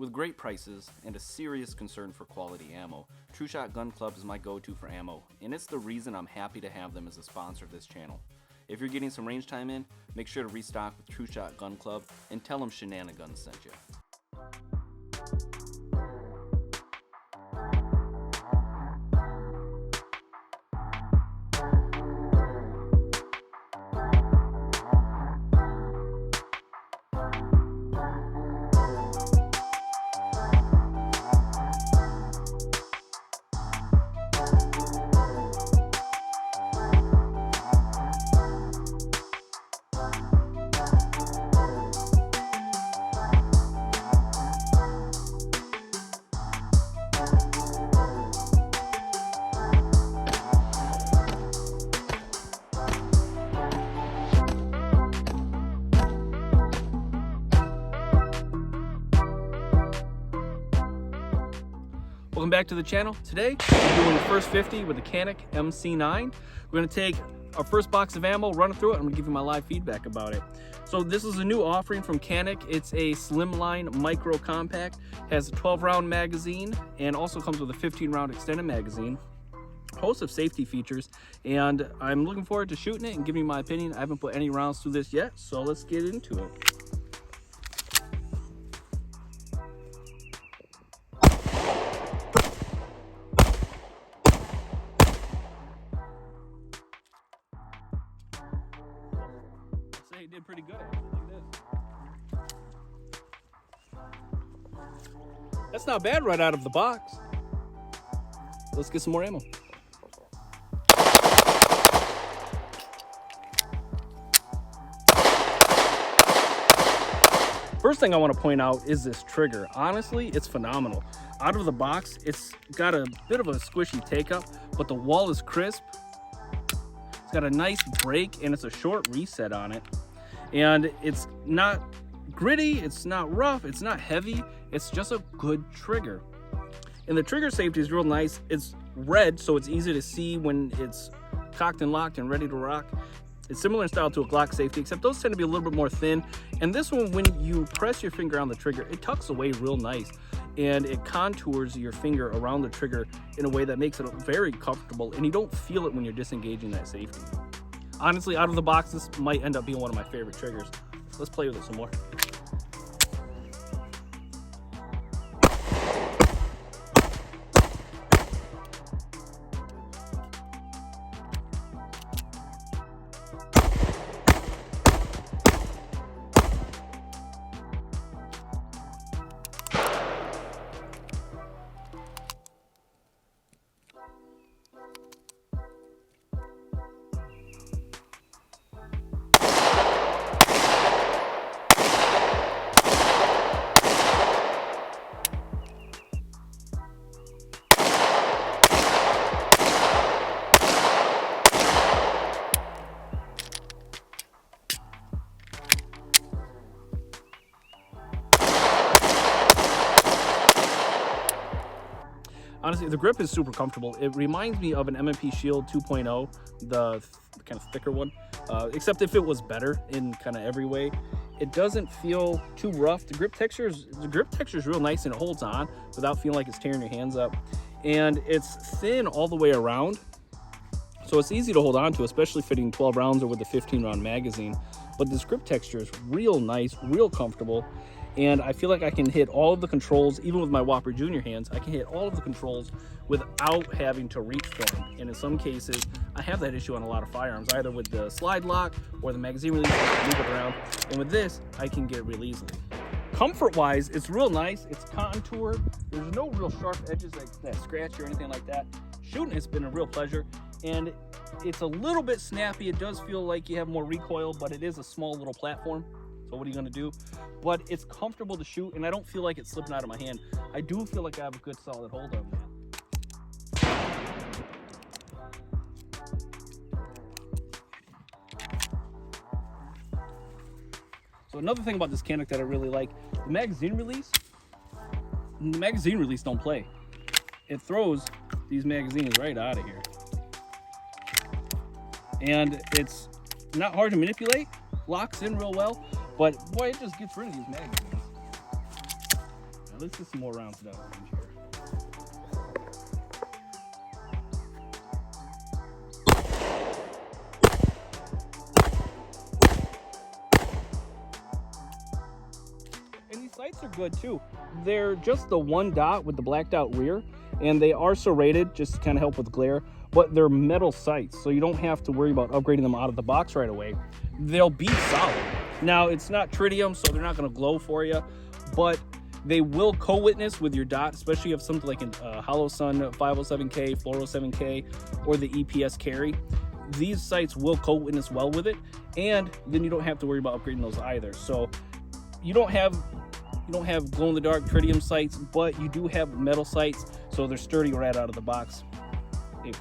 With great prices and a serious concern for quality ammo, True Shot Gun Club is my go-to for ammo, and it's the reason I'm happy to have them as a sponsor of this channel. If you're getting some range time in, make sure to restock with True Shot Gun Club and tell them Shenanigans sent you. Welcome back to the channel. Today, we're doing the first 50 with the Canik MC9. We're gonna take our first box of ammo, run it through it, and I'm gonna give you my live feedback about it. So this is a new offering from Canik. It's a slimline micro compact, has a 12-round magazine, and also comes with a 15-round extended magazine. A host of safety features, and I'm looking forward to shooting it and giving you my opinion. I haven't put any rounds through this yet, so let's get into it. He did pretty good at it. Look at this. That's not bad right out of the box. Let's get some more ammo. First thing I want to point out is this trigger. Honestly, it's phenomenal. Out of the box, it's got a bit of a squishy take up, but the wall is crisp. It's got a nice break and it's a short reset on it. And it's not gritty, it's not rough, it's not heavy, it's just a good trigger. And the trigger safety is real nice. It's red, so it's easy to see when it's cocked and locked and ready to rock. It's similar in style to a Glock safety, except those tend to be a little bit more thin. And this one, when you press your finger on the trigger, it tucks away real nice. And it contours your finger around the trigger in a way that makes it very comfortable, and you don't feel it when you're disengaging that safety. Honestly, out of the box, this might end up being one of my favorite triggers. Let's play with it some more. Honestly, the grip is super comfortable. It reminds me of an M&P Shield 2.0, the kind of thicker one, except if it was better in kind of every way. It doesn't feel too rough. The grip texture is real nice, and it holds on without feeling like it's tearing your hands up. And it's thin all the way around, so it's easy to hold on to, especially fitting 12 rounds or with a 15-round magazine. But this grip texture is real nice, real comfortable. And I feel like I can hit all of the controls, even with my Whopper Jr. hands, I can hit all of the controls without having to reach for them. And in some cases, I have that issue on a lot of firearms, either with the slide lock or the magazine release, I can move it around. And with this, I can get it real easily. Comfort-wise, it's real nice. It's contoured. There's no real sharp edges that scratch or anything like that. Shooting has been a real pleasure. And it's a little bit snappy. It does feel like you have more recoil, but it is a small little platform. So what are you gonna do? But it's comfortable to shoot, and I don't feel like it's slipping out of my hand. I do feel like I have a good solid hold on that. So another thing about this Canik that I really like, the magazine release don't play. It throws these magazines right out of here. And it's not hard to manipulate, locks in real well, but boy, it just gets rid of these magazines. Now let's get some more rounds down here. And these sights are good too. They're just the one dot with the blacked out rear, and they are serrated just to kind of help with glare, but they're metal sights, so you don't have to worry about upgrading them out of the box right away. They'll be solid. Now, it's not tritium, so they're not going to glow for you, but they will co-witness with your dot, especially if you have something like a Hollow Sun 507K, 407K, or the EPS carry. These sights will co-witness well with it, and then you don't have to worry about upgrading those either. So you don't have glow-in-the-dark tritium sights, but you do have metal sights, so they're sturdy right out of the box. A+.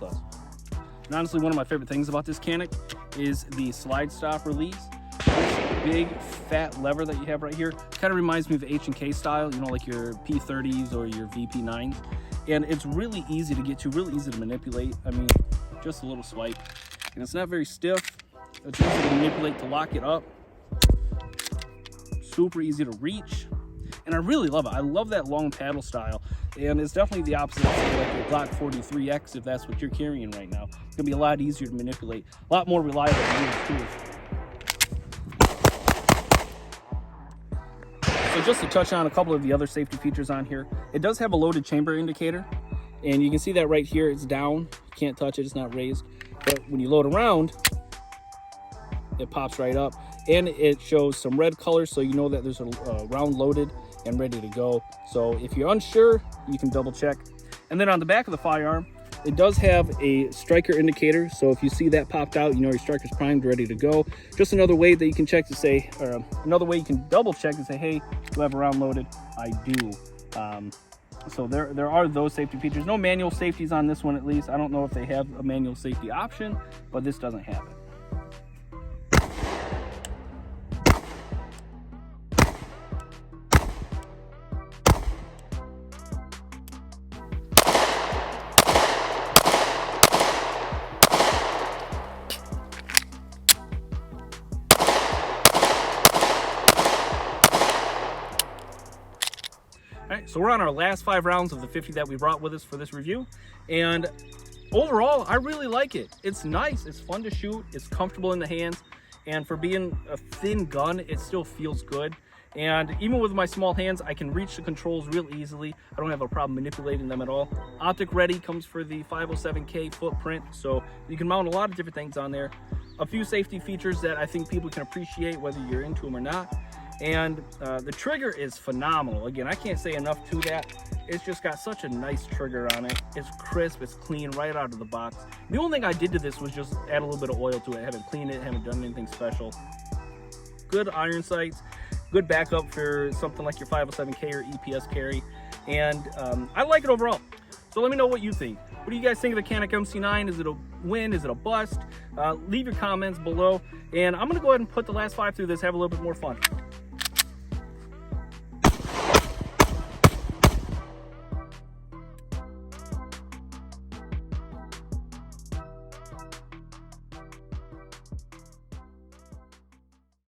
And honestly, one of my favorite things about this Canik is the slide stop release. This big fat lever that you have right here kind of reminds me of H&K style, you know, like your P30s or your VP9s. And it's really easy to get to, really easy to manipulate. I mean, just a little swipe. And it's not very stiff. It's easy to manipulate to lock it up. Super easy to reach. And I really love it. I love that long paddle style. And it's definitely the opposite of like your Glock 43X if that's what you're carrying right now. It's gonna be a lot easier to manipulate, a lot more reliable to use too. So just to touch on a couple of the other safety features on here, it does have a loaded chamber indicator, and you can see that right here. It's down, you can't touch it, it's not raised. But when you load around, it pops right up, and it shows some red color, so you know that there's a round loaded and ready to go. So if you're unsure, you can double check. And then on the back of the firearm, it does have a striker indicator, so if you see that popped out, you know your striker's primed, ready to go. Just another way that you can check to say, or another way you can double check and say, hey, do I have a round loaded? I do. So there are those safety features. No manual safeties on this one, at least. I don't know if they have a manual safety option, but this doesn't have it. All right, so we're on our last 5 rounds of the 50 that we brought with us for this review, and overall, I really like it. It's nice, it's fun to shoot, it's comfortable in the hands, and for being a thin gun, it still feels good. And even with my small hands, I can reach the controls real easily. I don't have a problem manipulating them at all. Optic ready comes for the 507K footprint, so you can mount a lot of different things on there. A few safety features that I think people can appreciate whether you're into them or not. And the trigger is phenomenal. Again, I can't say enough to that. It's just got such a nice trigger on it. It's crisp, it's clean right out of the box. The only thing I did to this was just add a little bit of oil to it. I haven't cleaned it, haven't done anything special. Good iron sights, good backup for something like your 507K or EPS carry. And I like it overall. So let me know what you think. What do you guys think of the Canik MC9? Is it a win? Is it a bust? Leave your comments below. And I'm gonna go ahead and put the last 5 through this, have a little bit more fun.